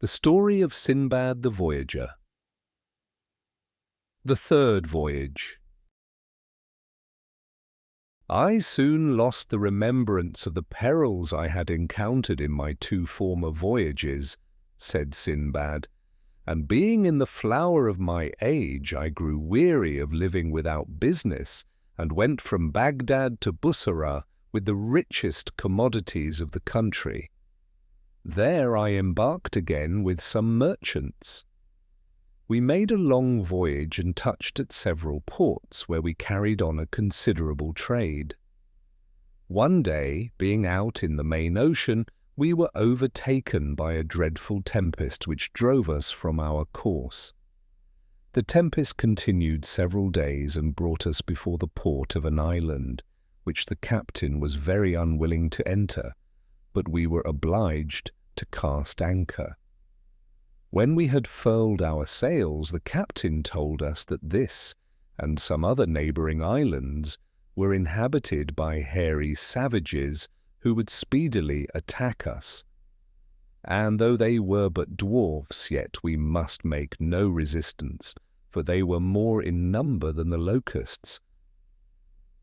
The Story of Sinbad the Voyager. The Third Voyage. I soon lost the remembrance of the perils I had encountered in my 2 former voyages, said Sinbad, and being in the flower of my age, I grew weary of living without business, and went from Baghdad to Bussorah with the richest commodities of the country. There I embarked again with some merchants. We made a long voyage and touched at several ports where we carried on a considerable trade. One day, being out in the main ocean, we were overtaken by a dreadful tempest which drove us from our course. The tempest continued several days and brought us before the port of an island, which the captain was very unwilling to enter, but we were obliged to cast anchor. When we had furled our sails, the captain told us that this and some other neighbouring islands were inhabited by hairy savages who would speedily attack us. And though they were but dwarfs, yet we must make no resistance, for they were more in number than the locusts.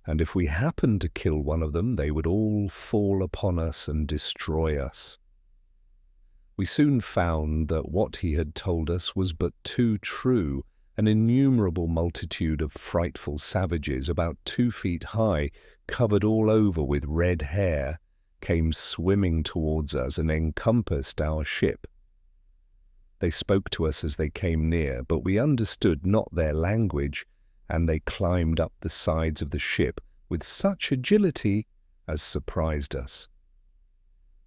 And if we happened to kill one of them, they would all fall upon us and destroy us. We soon found that what he had told us was but too true. An innumerable multitude of frightful savages, about 2 feet high, covered all over with red hair, came swimming towards us and encompassed our ship. They spoke to us as they came near, but we understood not their language, and they climbed up the sides of the ship with such agility as surprised us.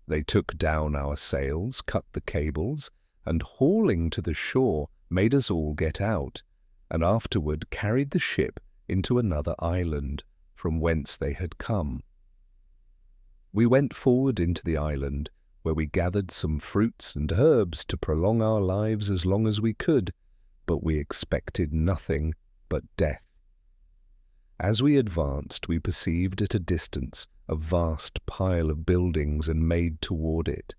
They took down our sails, cut the cables, and hauling to the shore, made us all get out, and afterward carried the ship into another island, from whence they had come. We went forward into the island, where we gathered some fruits and herbs to prolong our lives as long as we could, but we expected nothing but death. As we advanced, we perceived at a distance a vast pile of buildings and made toward it.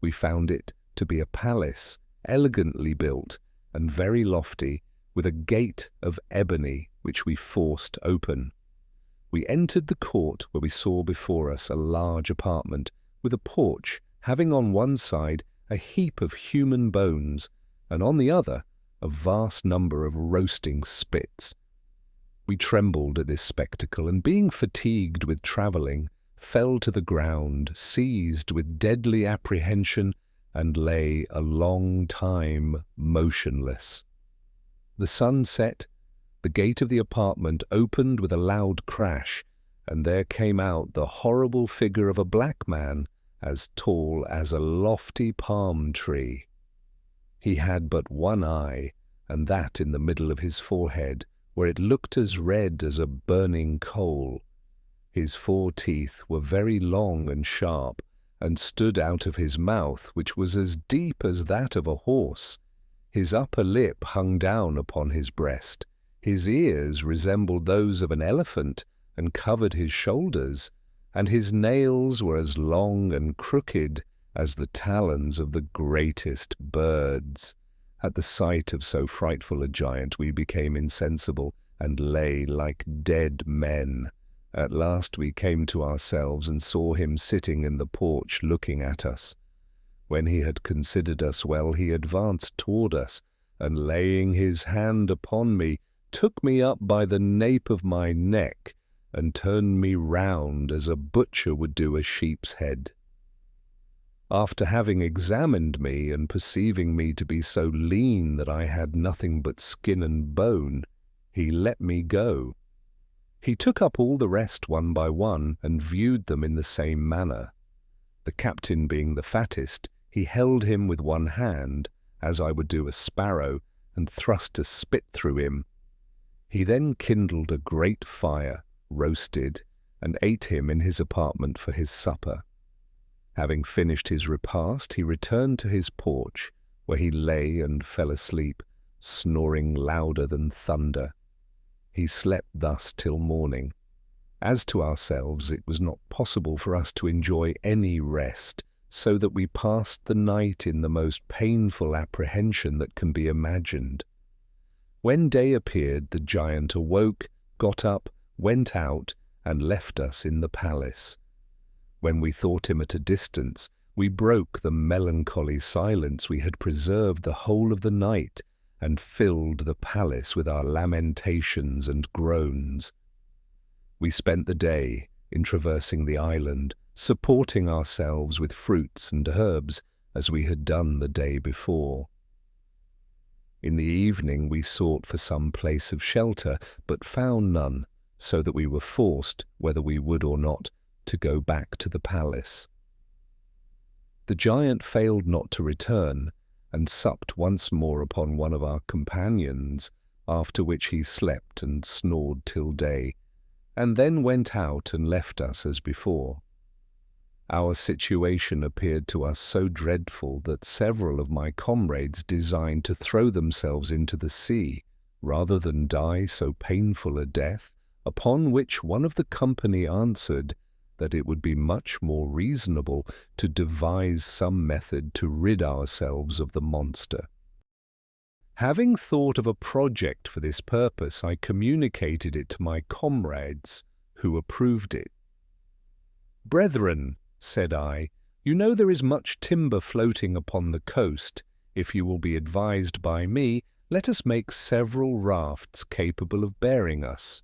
We found it to be a palace, elegantly built and very lofty, with a gate of ebony which we forced open. We entered the court, where we saw before us a large apartment with a porch having on one side a heap of human bones, and on the other a vast number of roasting spits. We trembled at this spectacle, and being fatigued with travelling, fell to the ground, seized with deadly apprehension, and lay a long time motionless. The sun set, the gate of the apartment opened with a loud crash, and there came out the horrible figure of a black man, as tall as a lofty palm tree. He had but one eye, and that in the middle of his forehead, where it looked as red as a burning coal. His 4 teeth were very long and sharp, and stood out of his mouth, which was as deep as that of a horse. His upper lip hung down upon his breast. His ears resembled those of an elephant, and covered his shoulders, and his nails were as long and crooked as the talons of the greatest birds. At the sight of so frightful a giant, we became insensible, and lay like dead men. At last we came to ourselves, and saw him sitting in the porch looking at us. When he had considered us well, he advanced toward us, and laying his hand upon me, took me up by the nape of my neck, and turned me round as a butcher would do a sheep's head. After having examined me, and perceiving me to be so lean that I had nothing but skin and bone, he let me go. He took up all the rest one by one, and viewed them in the same manner. The captain being the fattest, he held him with one hand, as I would do a sparrow, and thrust a spit through him. He then kindled a great fire, roasted, and ate him in his apartment for his supper. Having finished his repast, he returned to his porch, where he lay and fell asleep, snoring louder than thunder. He slept thus till morning. As to ourselves, it was not possible for us to enjoy any rest, so that we passed the night in the most painful apprehension that can be imagined. When day appeared, the giant awoke, got up, went out, and left us in the palace. When we thought him at a distance, we broke the melancholy silence we had preserved the whole of the night, and filled the palace with our lamentations and groans. We spent the day in traversing the island, supporting ourselves with fruits and herbs, as we had done the day before. In the evening we sought for some place of shelter, but found none, so that we were forced, whether we would or not, to go back to the palace. The giant failed not to return, and supped once more upon one of our companions, after which he slept and snored till day, and then went out and left us as before. Our situation appeared to us so dreadful that several of my comrades designed to throw themselves into the sea, rather than die so painful a death, upon which one of the company answered that it would be much more reasonable to devise some method to rid ourselves of the monster. Having thought of a project for this purpose, I communicated it to my comrades, who approved it. "Brethren," said I, "you know there is much timber floating upon the coast. If you will be advised by me, let us make several rafts capable of bearing us.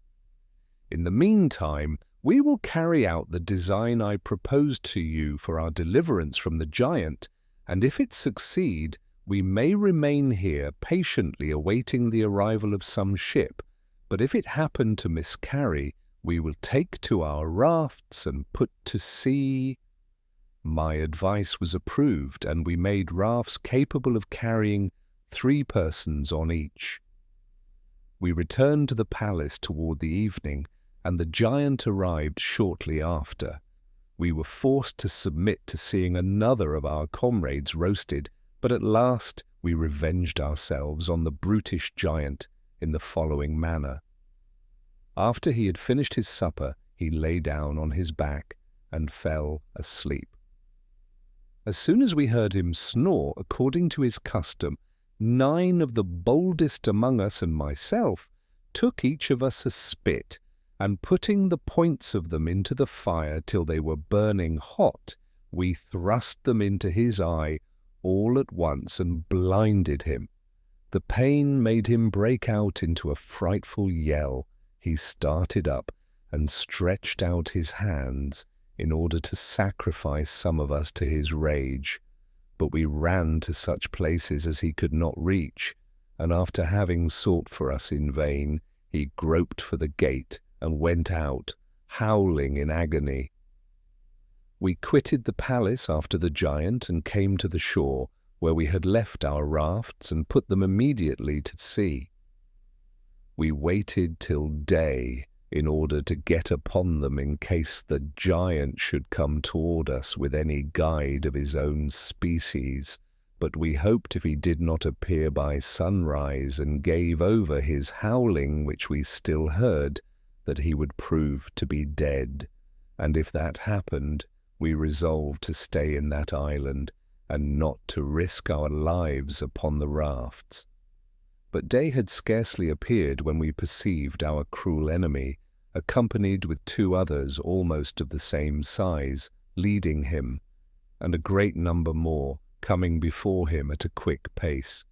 In the meantime, we will carry out the design I proposed to you for our deliverance from the giant, and if it succeed, we may remain here patiently awaiting the arrival of some ship, but if it happen to miscarry, we will take to our rafts and put to sea." My advice was approved, and we made rafts capable of carrying 3 persons on each. We returned to the palace toward the evening, and the giant arrived shortly after. We were forced to submit to seeing another of our comrades roasted, but at last we revenged ourselves on the brutish giant in the following manner. After he had finished his supper, he lay down on his back and fell asleep. As soon as we heard him snore, according to his custom, 9 of the boldest among us and myself took each of us a spit, and putting the points of them into the fire till they were burning hot, we thrust them into his eye all at once and blinded him. The pain made him break out into a frightful yell. He started up and stretched out his hands in order to sacrifice some of us to his rage. But we ran to such places as he could not reach, and after having sought for us in vain, he groped for the gate and went out, howling in agony. We quitted the palace after the giant and came to the shore, where we had left our rafts and put them immediately to sea. We waited till day in order to get upon them in case the giant should come toward us with any guide of his own species, but we hoped if he did not appear by sunrise and gave over his howling, which we still heard, that he would prove to be dead, and if that happened, we resolved to stay in that island, and not to risk our lives upon the rafts. But day had scarcely appeared when we perceived our cruel enemy, accompanied with 2 others almost of the same size, leading him, and a great number more coming before him at a quick pace.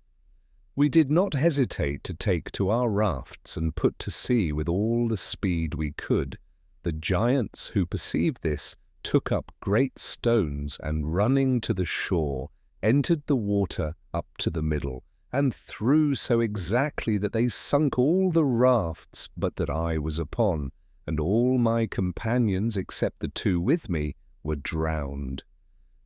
We did not hesitate to take to our rafts and put to sea with all the speed we could. The giants, who perceived this, took up great stones, and running to the shore, entered the water up to the middle, and threw so exactly that they sunk all the rafts but that I was upon, and all my companions, except the 2 with me, were drowned.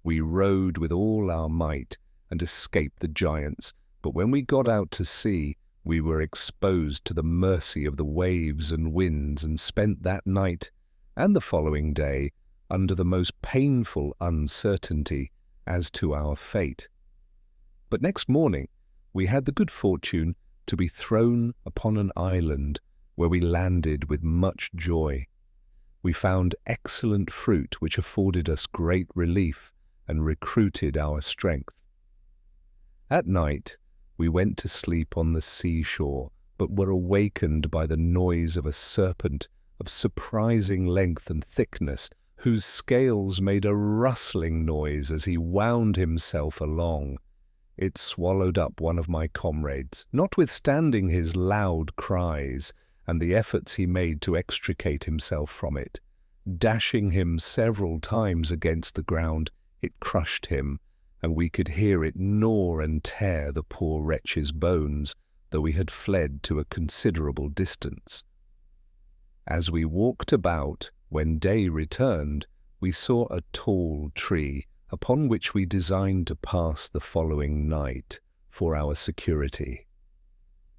We rowed with all our might, and escaped the giants, but when we got out to sea, we were exposed to the mercy of the waves and winds, and spent that night and the following day under the most painful uncertainty as to our fate. But next morning we had the good fortune to be thrown upon an island, where we landed with much joy. We found excellent fruit which afforded us great relief, and recruited our strength. At night, we went to sleep on the seashore, but were awakened by the noise of a serpent of surprising length and thickness, whose scales made a rustling noise as he wound himself along. It swallowed up one of my comrades, notwithstanding his loud cries and the efforts he made to extricate himself from it. Dashing him several times against the ground, it crushed him, and we could hear it gnaw and tear the poor wretch's bones, though we had fled to a considerable distance. As we walked about, when day returned, we saw a tall tree, upon which we designed to pass the following night for our security.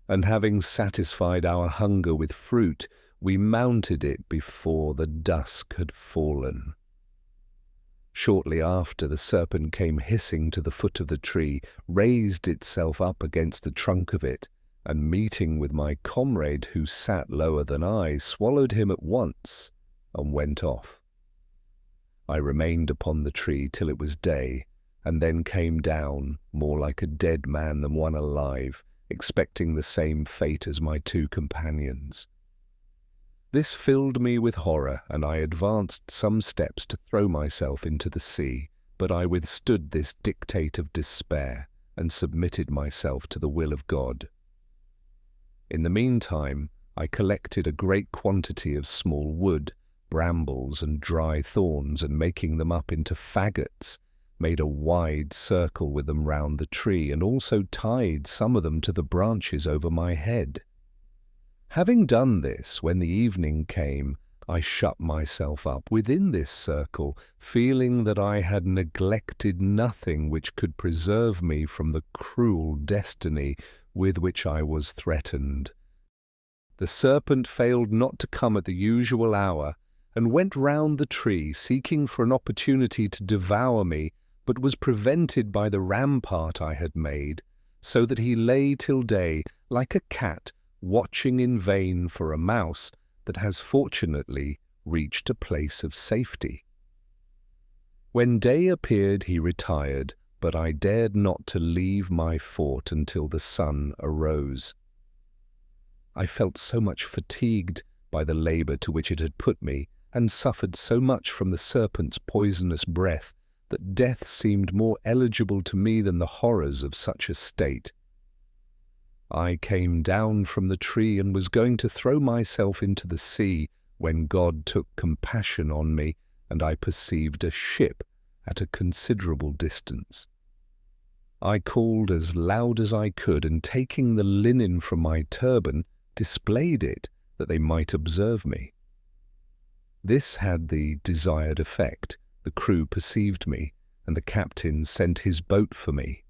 And having satisfied our hunger with fruit, we mounted it before the dusk had fallen. Shortly after, the serpent came hissing to the foot of the tree, raised itself up against the trunk of it, and meeting with my comrade, who sat lower than I, swallowed him at once and went off. I remained upon the tree till it was day, and then came down, more like a dead man than one alive, expecting the same fate as my two companions. This filled me with horror, and I advanced some steps to throw myself into the sea, but I withstood this dictate of despair, and submitted myself to the will of God. In the meantime, I collected a great quantity of small wood, brambles and dry thorns, and making them up into faggots, made a wide circle with them round the tree, and also tied some of them to the branches over my head. Having done this, when the evening came, I shut myself up within this circle, feeling that I had neglected nothing which could preserve me from the cruel destiny with which I was threatened. The serpent failed not to come at the usual hour, and went round the tree, seeking for an opportunity to devour me, but was prevented by the rampart I had made, so that he lay till day, like a cat, watching in vain for a mouse that has fortunately reached a place of safety. When day appeared, he retired, but I dared not to leave my fort until the sun arose. I felt so much fatigued by the labour to which it had put me, and suffered so much from the serpent's poisonous breath, that death seemed more eligible to me than the horrors of such a state. I came down from the tree and was going to throw myself into the sea, when God took compassion on me, and I perceived a ship at a considerable distance. I called as loud as I could, and taking the linen from my turban, displayed it, that they might observe me. This had the desired effect. The crew perceived me, and the captain sent his boat for me.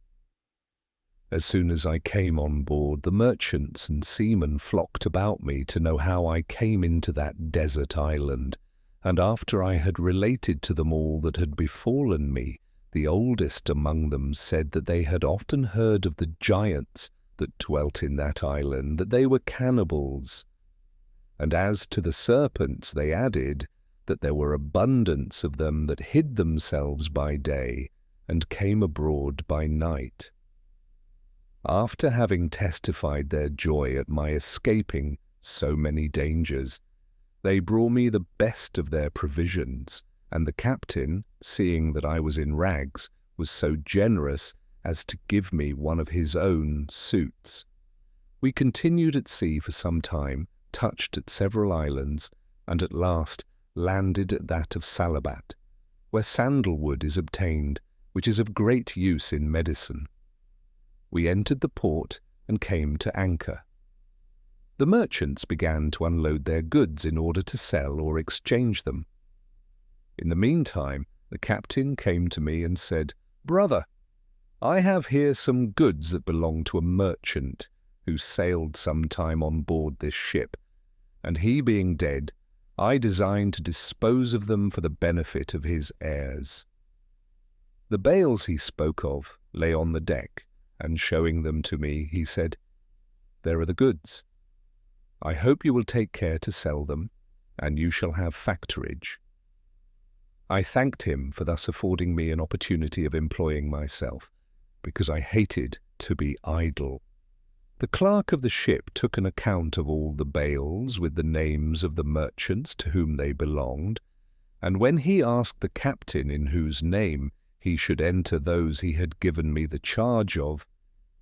As soon as I came on board, the merchants and seamen flocked about me to know how I came into that desert island, and after I had related to them all that had befallen me, the oldest among them said that they had often heard of the giants that dwelt in that island, that they were cannibals. And as to the serpents, they added that there were abundance of them that hid themselves by day and came abroad by night. After having testified their joy at my escaping so many dangers, they brought me the best of their provisions, and the captain, seeing that I was in rags, was so generous as to give me one of his own suits. We continued at sea for some time, touched at several islands, and at last landed at that of Salabat, where sandalwood is obtained, which is of great use in medicine. We entered the port and came to anchor. The merchants began to unload their goods in order to sell or exchange them. In the meantime, the captain came to me and said, "Brother, I have here some goods that belong to a merchant who sailed some time on board this ship, and he being dead, I design to dispose of them for the benefit of his heirs." The bales he spoke of lay on the deck, and showing them to me, he said, "There are the goods. I hope you will take care to sell them, and you shall have factorage." I thanked him for thus affording me an opportunity of employing myself, because I hated to be idle. The clerk of the ship took an account of all the bales with the names of the merchants to whom they belonged, and when he asked the captain in whose name he should enter those he had given me the charge of,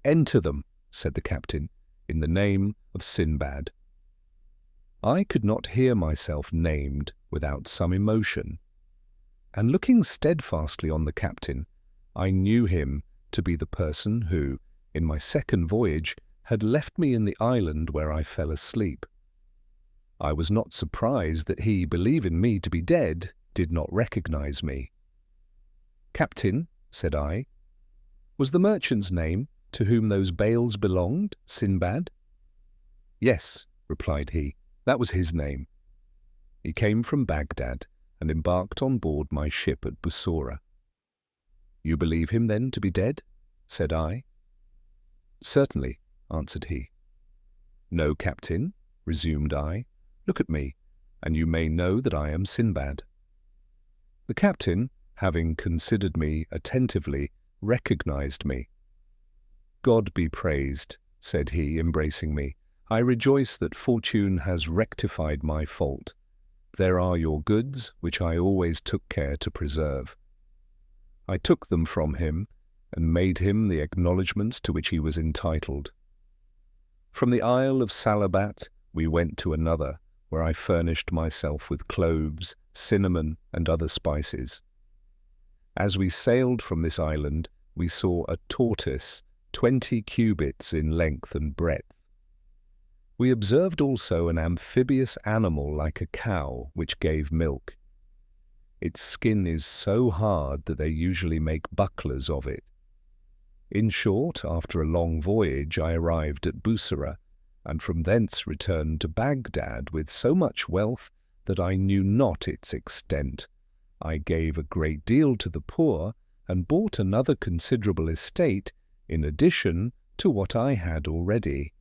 "Enter them," said the captain, "in the name of Sinbad." I could not hear myself named without some emotion, and looking steadfastly on the captain, I knew him to be the person who, in my second voyage, had left me in the island where I fell asleep. I was not surprised that he, believing me to be dead, did not recognize me. "Captain," said I, "was the merchant's name to whom those bales belonged Sinbad?" "Yes," replied he, "that was his name. He came from Baghdad and embarked on board my ship at Bussorah." "You believe him then to be dead?" said I. "Certainly," answered he. "No, captain," resumed I, "look at me, and you may know that I am Sinbad." The captain, having considered me attentively, recognized me. "God be praised," said he, embracing me. "I rejoice that fortune has rectified my fault. There are your goods, which I always took care to preserve." I took them from him, and made him the acknowledgments to which he was entitled. From the Isle of Salabat we went to another, where I furnished myself with cloves, cinnamon, and other spices. As we sailed from this island, we saw a tortoise 20 cubits in length and breadth. We observed also an amphibious animal like a cow, which gave milk. Its skin is so hard that they usually make bucklers of it. In short, after a long voyage, I arrived at Bussorah, and from thence returned to Baghdad with so much wealth that I knew not its extent. I gave a great deal to the poor, and bought another considerable estate in addition to what I had already.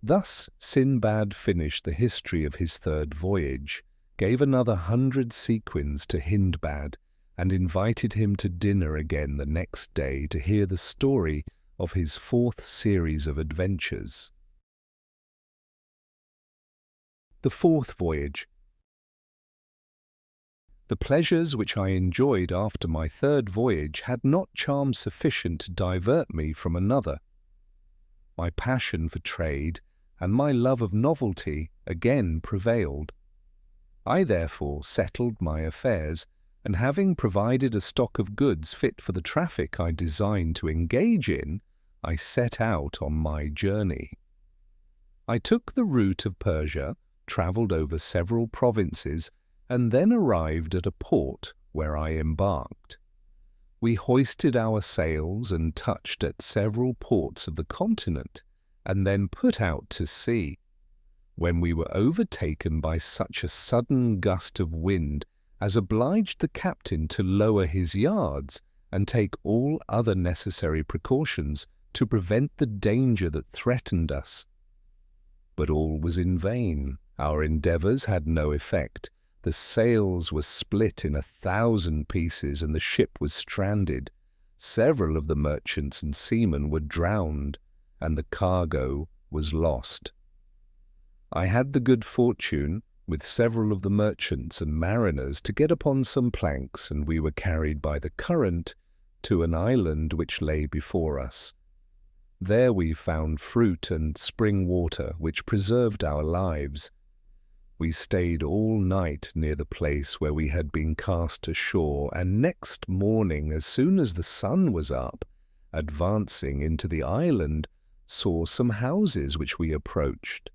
Thus Sinbad finished the history of his third voyage, gave another 100 sequins to Hindbad, and invited him to dinner again the next day to hear the story of his fourth series of adventures. The Fourth Voyage. The pleasures which I enjoyed after my third voyage had not charm sufficient to divert me from another. My passion for trade and my love of novelty again prevailed. I therefore settled my affairs, and having provided a stock of goods fit for the traffic I designed to engage in, I set out on my journey. I took the route of Persia, travelled over several provinces, and then arrived at a port where I embarked. We hoisted our sails and touched at several ports of the continent, and then put out to sea, when we were overtaken by such a sudden gust of wind as obliged the captain to lower his yards and take all other necessary precautions to prevent the danger that threatened us. But all was in vain. Our endeavours had no effect. The sails were split in 1,000 pieces, and the ship was stranded. Several of the merchants and seamen were drowned, and the cargo was lost. I had the good fortune, with several of the merchants and mariners, to get upon some planks, and we were carried by the current to an island which lay before us. There we found fruit and spring water, which preserved our lives. We stayed all night near the place where we had been cast ashore, and next morning, as soon as the sun was up, advancing into the island, saw some houses which we approached.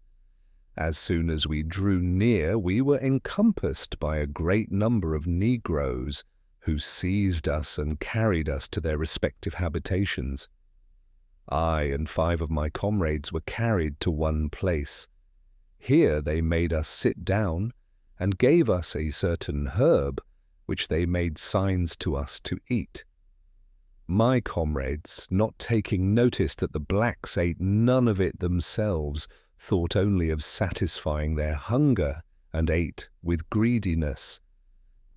As soon as we drew near, we were encompassed by a great number of negroes, who seized us and carried us to their respective habitations. I and 5 of my comrades were carried to one place. Here they made us sit down, and gave us a certain herb, which they made signs to us to eat. My comrades, not taking notice that the blacks ate none of it themselves, thought only of satisfying their hunger, and ate with greediness.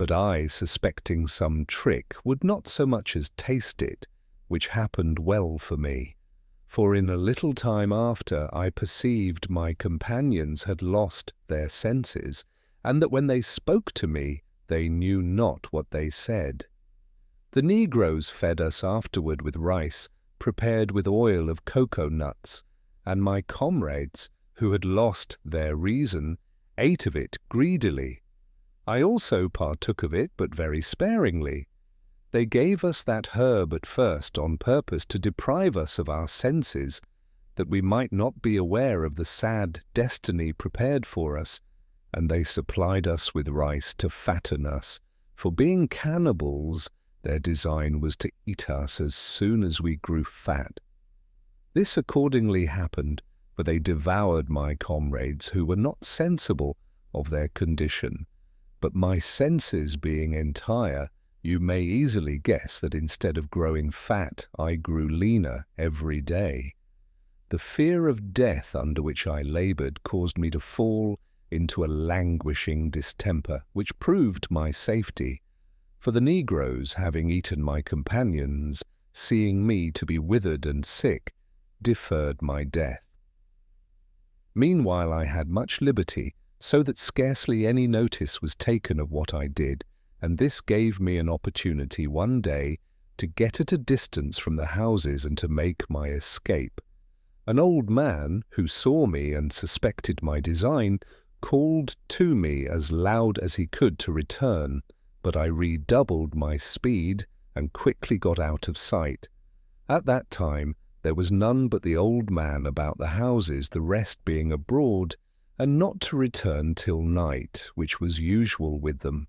But I, suspecting some trick, would not so much as taste it, which happened well for me. For in a little time after I perceived my companions had lost their senses, and that when they spoke to me, they knew not what they said. The negroes fed us afterward with rice, prepared with oil of cocoa nuts, and my comrades, who had lost their reason, ate of it greedily. I also partook of it, but very sparingly. They gave us that herb at first on purpose to deprive us of our senses, that we might not be aware of the sad destiny prepared for us, and they supplied us with rice to fatten us, for being cannibals, their design was to eat us as soon as we grew fat. This accordingly happened, for they devoured my comrades, who were not sensible of their condition. But my senses being entire, you may easily guess that instead of growing fat, I grew leaner every day. The fear of death under which I laboured caused me to fall into a languishing distemper, which proved my safety. For the negroes, having eaten my companions, seeing me to be withered and sick, deferred my death. Meanwhile I had much liberty, so that scarcely any notice was taken of what I did, and this gave me an opportunity one day to get at a distance from the houses and to make my escape. An old man, who saw me and suspected my design, called to me as loud as he could to return, but I redoubled my speed and quickly got out of sight. At that time there was none but the old man about the houses, the rest being abroad, and not to return till night, which was usual with them.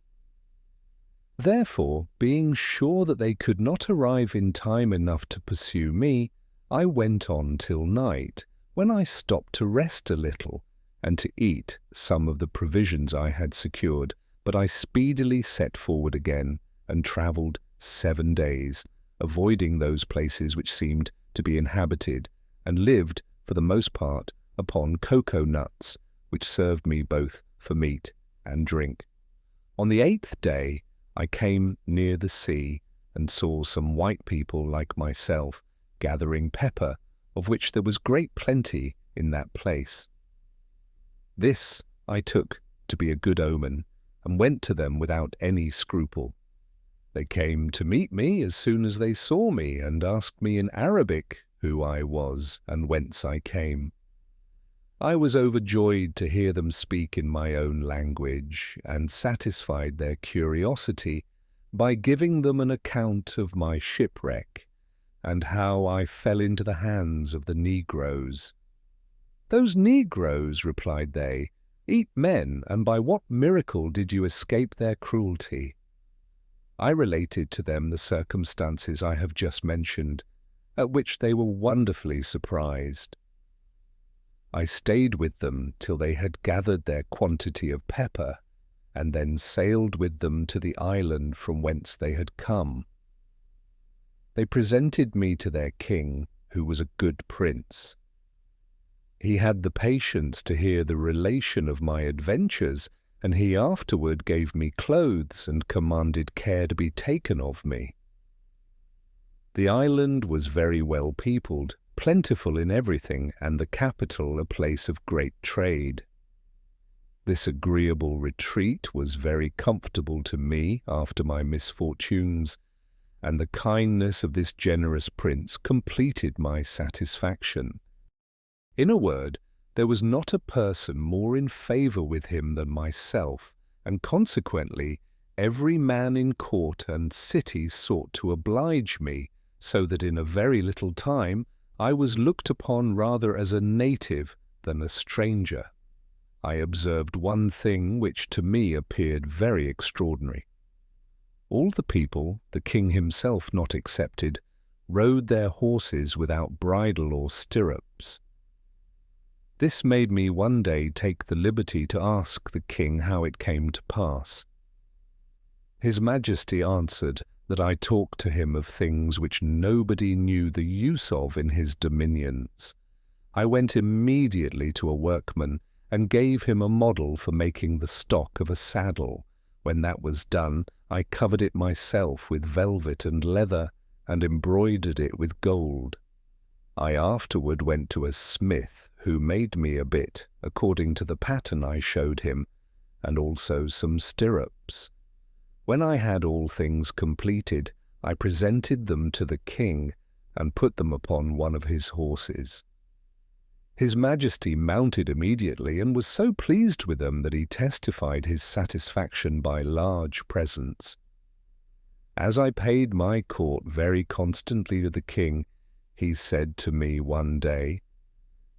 Therefore, being sure that they could not arrive in time enough to pursue me, I went on till night, when I stopped to rest a little, and to eat some of the provisions I had secured, but I speedily set forward again, and travelled 7 days, avoiding those places which seemed to be inhabited, and lived, for the most part, upon cocoa nuts, which served me both for meat and drink. On the 8th day I came near the sea, and saw some white people like myself gathering pepper, of which there was great plenty in that place. This I took to be a good omen, and went to them without any scruple. They came to meet me as soon as they saw me, and asked me in Arabic who I was, and whence I came. I was overjoyed to hear them speak in my own language, and satisfied their curiosity by giving them an account of my shipwreck, and how I fell into the hands of the negroes. "Those negroes," replied they, "eat men, and by what miracle did you escape their cruelty?" I related to them the circumstances I have just mentioned, at which they were wonderfully surprised. I stayed with them till they had gathered their quantity of pepper, and then sailed with them to the island from whence they had come. They presented me to their king, who was a good prince. He had the patience to hear the relation of my adventures, and he afterward gave me clothes and commanded care to be taken of me. The island was very well peopled, plentiful in everything, and the capital a place of great trade. This agreeable retreat was very comfortable to me after my misfortunes, and the kindness of this generous prince completed my satisfaction. In a word, there was not a person more in favour with him than myself, and consequently every man in court and city sought to oblige me, so that in a very little time I was looked upon rather as a native than a stranger. I observed one thing which to me appeared very extraordinary. All the people, the king himself not excepted, rode their horses without bridle or stirrups. This made me one day take the liberty to ask the king how it came to pass. His Majesty answered that I talked to him of things which nobody knew the use of in his dominions. I went immediately to a workman and gave him a model for making the stock of a saddle, When that was done, I covered it myself with velvet and leather, and embroidered it with gold. I afterward went to a smith, who made me a bit, according to the pattern I showed him, and also some stirrups. When I had all things completed, I presented them to the king, and put them upon one of his horses. His Majesty mounted immediately, and was so pleased with them that he testified his satisfaction by large presents. As I paid my court very constantly to the king, he said to me one day,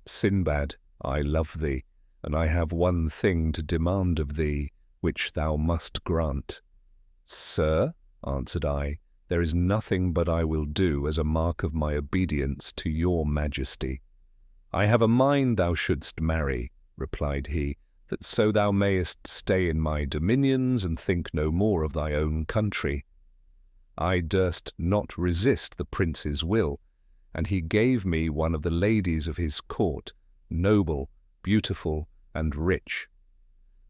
"Sinbad, I love thee, and I have one thing to demand of thee, which thou must grant." "Sir," answered I, "there is nothing but I will do as a mark of my obedience to your Majesty." "I have a mind thou shouldst marry," replied he, "that so thou mayest stay in my dominions and think no more of thy own country." I durst not resist the prince's will, and he gave me one of the ladies of his court, noble, beautiful, and rich.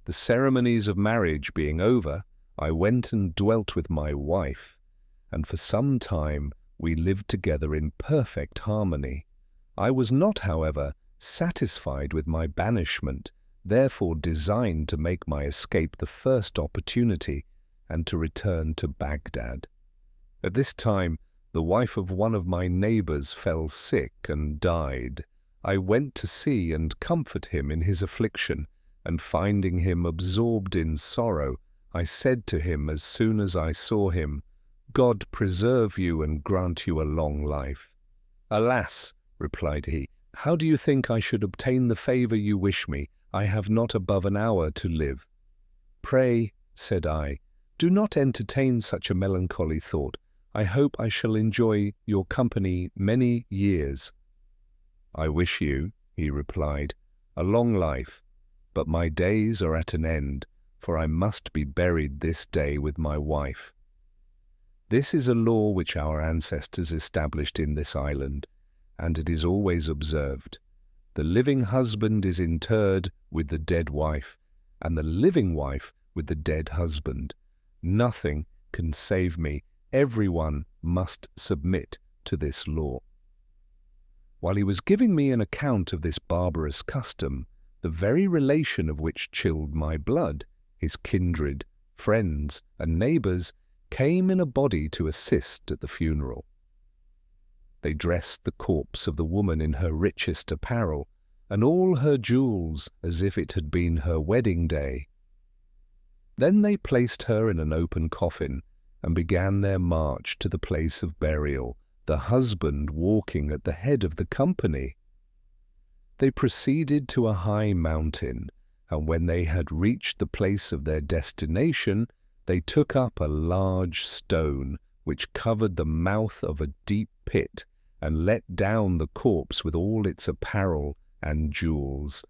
The ceremonies of marriage being over, I went and dwelt with my wife, and for some time we lived together in perfect harmony. I was not, however, satisfied with my banishment, therefore designed to make my escape the first opportunity, and to return to Baghdad. At this time, the wife of one of my neighbors fell sick and died. I went to see and comfort him in his affliction, and finding him absorbed in sorrow, I said to him as soon as I saw him, "God preserve you and grant you a long life." "Alas," replied he, "how do you think I should obtain the favor you wish me? I have not above an hour to live." "Pray," said I, "do not entertain such a melancholy thought. I hope I shall enjoy your company many years." "I wish you," he replied, "a long life, but my days are at an end, for I must be buried this day with my wife. This is a law which our ancestors established in this island, and it is always observed. The living husband is interred with the dead wife, and the living wife with the dead husband. Nothing can save me. Everyone must submit to this law." While he was giving me an account of this barbarous custom, the very relation of which chilled my blood, his kindred, friends, and neighbors came in a body to assist at the funeral. They dressed the corpse of the woman in her richest apparel, and all her jewels as if it had been her wedding day. Then they placed her in an open coffin, and began their march to the place of burial, the husband walking at the head of the company. They proceeded to a high mountain, and when they had reached the place of their destination, they took up a large stone which covered the mouth of a deep pit, and let down the corpse with all its apparel and jewels.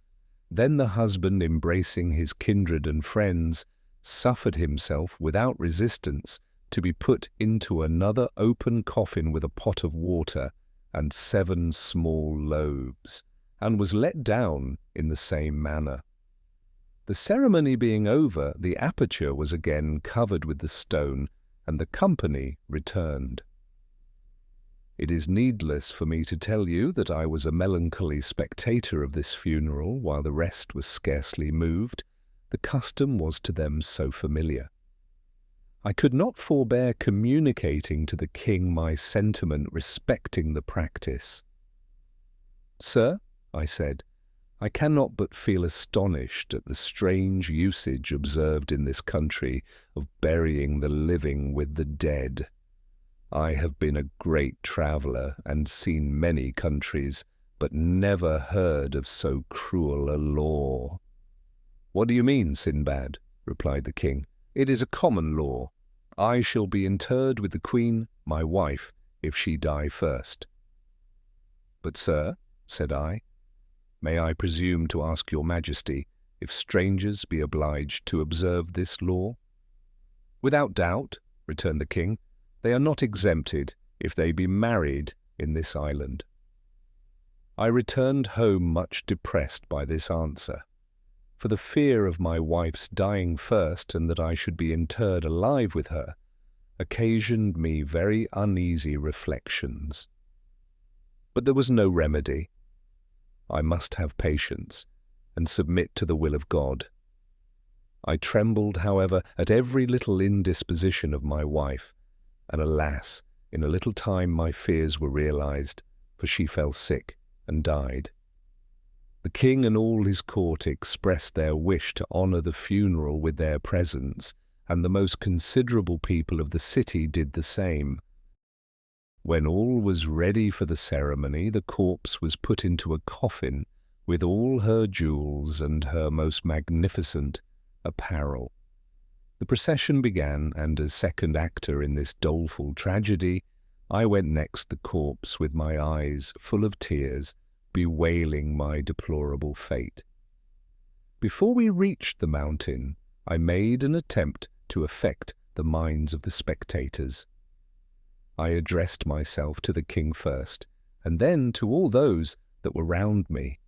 Then the husband, embracing his kindred and friends, suffered himself without resistance to be put into another open coffin with a pot of water and 7 small loaves, and was let down in the same manner. The ceremony being over, the aperture was again covered with the stone, and the company returned. It is needless for me to tell you that I was a melancholy spectator of this funeral while the rest was scarcely moved. The custom was to them so familiar. I could not forbear communicating to the king my sentiment respecting the practice. "Sir," I said, "I cannot but feel astonished at the strange usage observed in this country of burying the living with the dead. I have been a great traveller and seen many countries, but never heard of so cruel a law." "What do you mean, Sinbad?" replied the king. "It is a common law. I shall be interred with the queen, my wife, if she die first." "But, sir," said I, "may I presume to ask your majesty if strangers be obliged to observe this law?" "Without doubt," returned the king, "they are not exempted if they be married in this island." I returned home much depressed by this answer. for the fear of my wife's dying first and that I should be interred alive with her, occasioned me very uneasy reflections. But there was no remedy. I must have patience and submit to the will of God. I trembled, however, at every little indisposition of my wife, and alas, in a little time my fears were realized, for she fell sick and died. The king and all his court expressed their wish to honor the funeral with their presence, and the most considerable people of the city did the same. When all was ready for the ceremony, the corpse was put into a coffin with all her jewels and her most magnificent apparel. The procession began, and as second actor in this doleful tragedy, I went next the corpse with my eyes full of tears, bewailing my deplorable fate. Before we reached the mountain, I made an attempt to affect the minds of the spectators. I addressed myself to the king first, and then to all those that were round me.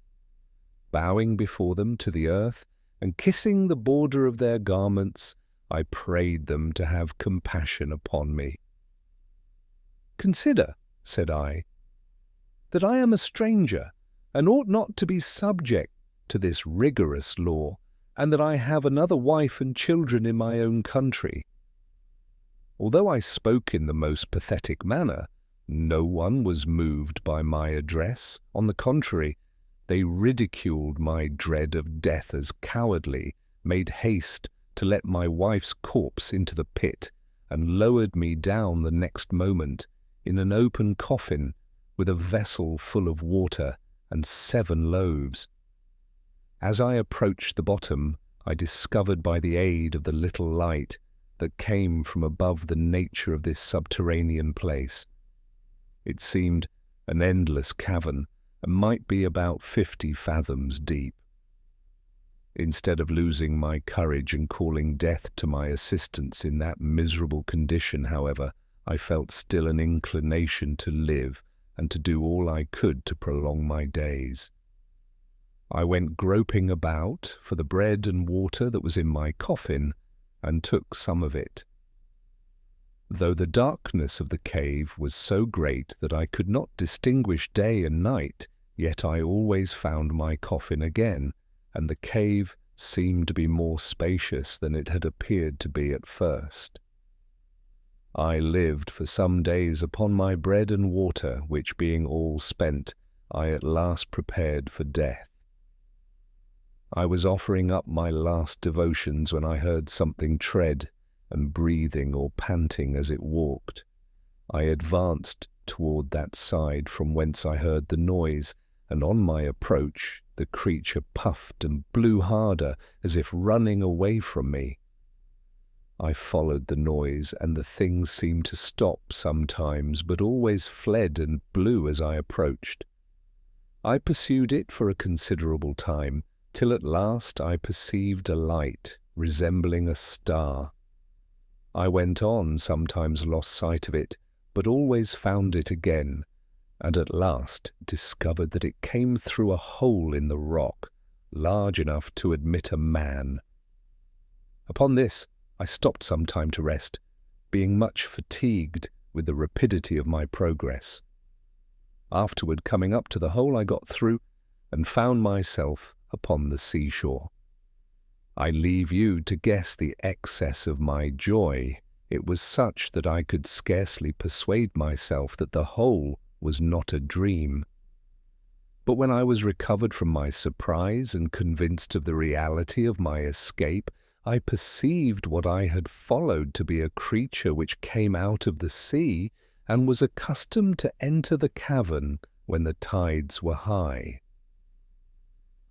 Bowing before them to the earth, and kissing the border of their garments, I prayed them to have compassion upon me. "Consider," said I, "that I am a stranger, and ought not to be subject to this rigorous law, and that I have another wife and children in my own country." Although I spoke in the most pathetic manner, no one was moved by my address. On the contrary, they ridiculed my dread of death as cowardly, made haste to let my wife's corpse into the pit, and lowered me down the next moment in an open coffin with a vessel full of water and 7 loaves. As I approached the bottom, I discovered by the aid of the little light that came from above the nature of this subterranean place. It seemed an endless cavern, and might be about 50 fathoms deep. Instead of losing my courage and calling death to my assistance in that miserable condition, however, I felt still an inclination to live and to do all I could to prolong my days. I went groping about for the bread and water that was in my coffin, and took some of it. Though the darkness of the cave was so great that I could not distinguish day and night, yet I always found my coffin again, and the cave seemed to be more spacious than it had appeared to be at first. I lived for some days upon my bread and water, which being all spent, I at last prepared for death. I was offering up my last devotions when I heard something tread, and breathing or panting as it walked. I advanced toward that side from whence I heard the noise, and on my approach the creature puffed and blew harder, as if running away from me. I followed the noise, and the thing seemed to stop sometimes, but always fled and blew as I approached. I pursued it for a considerable time, till at last I perceived a light resembling a star. I went on, sometimes lost sight of it, but always found it again, and at last discovered that it came through a hole in the rock, large enough to admit a man. Upon this I stopped some time to rest, being much fatigued with the rapidity of my progress. Afterward, coming up to the hole, I got through, and found myself upon the seashore. I leave you to guess the excess of my joy. It was such that I could scarcely persuade myself that the whole was not a dream. But when I was recovered from my surprise and convinced of the reality of my escape, I perceived what I had followed to be a creature which came out of the sea and was accustomed to enter the cavern when the tides were high.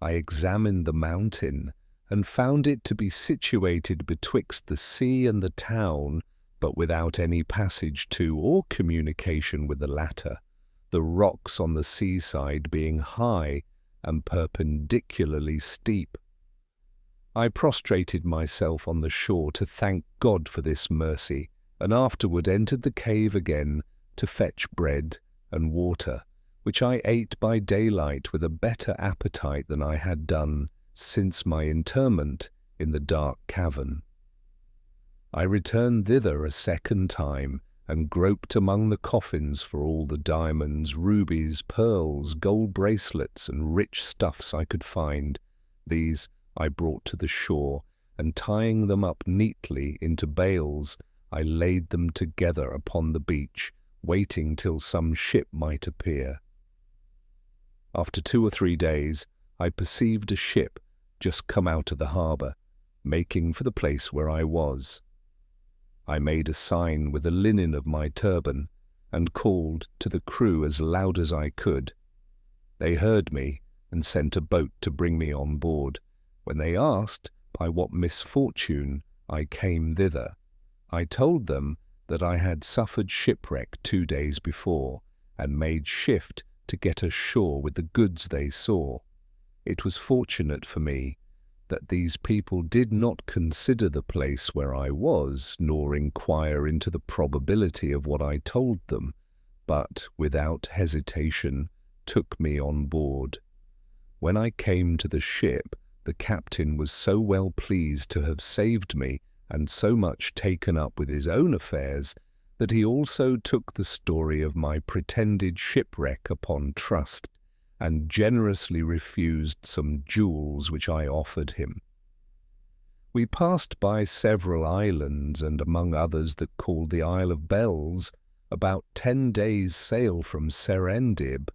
I examined the mountain, and found it to be situated betwixt the sea and the town, but without any passage to or communication with the latter, the rocks on the seaside being high and perpendicularly steep. I prostrated myself on the shore to thank God for this mercy, and afterward entered the cave again to fetch bread and water, which I ate by daylight with a better appetite than I had done since my interment in the dark cavern. I returned thither a second time, and groped among the coffins for all the diamonds, rubies, pearls, gold bracelets, and rich stuffs I could find. These I brought to the shore, and tying them up neatly into bales, I laid them together upon the beach, waiting till some ship might appear. After 2 or 3 days, I perceived a ship just come out of the harbour, making for the place where I was. I made a sign with the linen of my turban, and called to the crew as loud as I could. They heard me, and sent a boat to bring me on board. When they asked by what misfortune I came thither, I told them that I had suffered shipwreck 2 days before, and made shift to get ashore with the goods they saw. It was fortunate for me that these people did not consider the place where I was, nor inquire into the probability of what I told them, but, without hesitation, took me on board. When I came to the ship, the captain was so well pleased to have saved me, and so much taken up with his own affairs, that he also took the story of my pretended shipwreck upon trust, and generously refused some jewels which I offered him. We passed by several islands, and among others that called the Isle of Bells, about 10 days' sail from Serendib,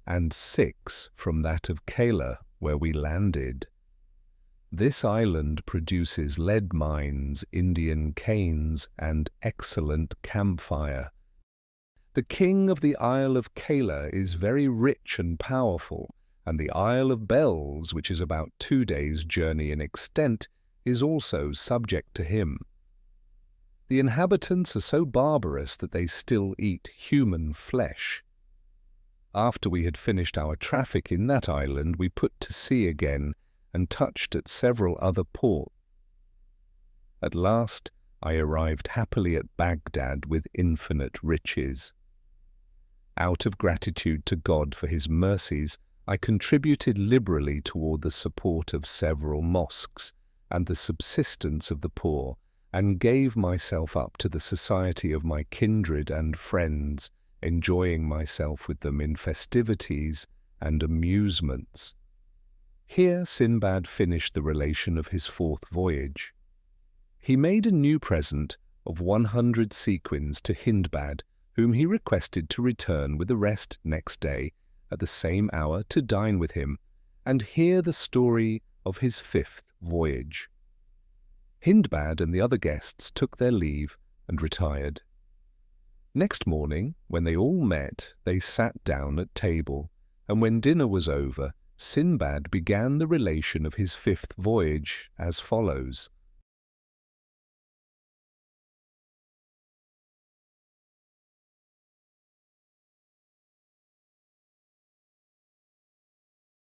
and 6 from that of Kela, where we landed. This island produces lead mines, Indian canes, and excellent camphire. The king of the Isle of Kela is very rich and powerful, and the Isle of Bells, which is about 2 days' journey in extent, is also subject to him. The inhabitants are so barbarous that they still eat human flesh. After we had finished our traffic in that island, we put to sea again, and touched at several other ports. At last I arrived happily at Baghdad with infinite riches. Out of gratitude to God for his mercies, I contributed liberally toward the support of several mosques and the subsistence of the poor, and gave myself up to the society of my kindred and friends, enjoying myself with them in festivities and amusements. Here Sinbad finished the relation of his fourth voyage. He made a new present of 100 sequins to Hindbad, whom he requested to return with the rest next day at the same hour to dine with him and hear the story of his 5th voyage. Hindbad and the other guests took their leave and retired. Next morning, when they all met, they sat down at table, and when dinner was over, Sinbad began the relation of his 5th voyage as follows.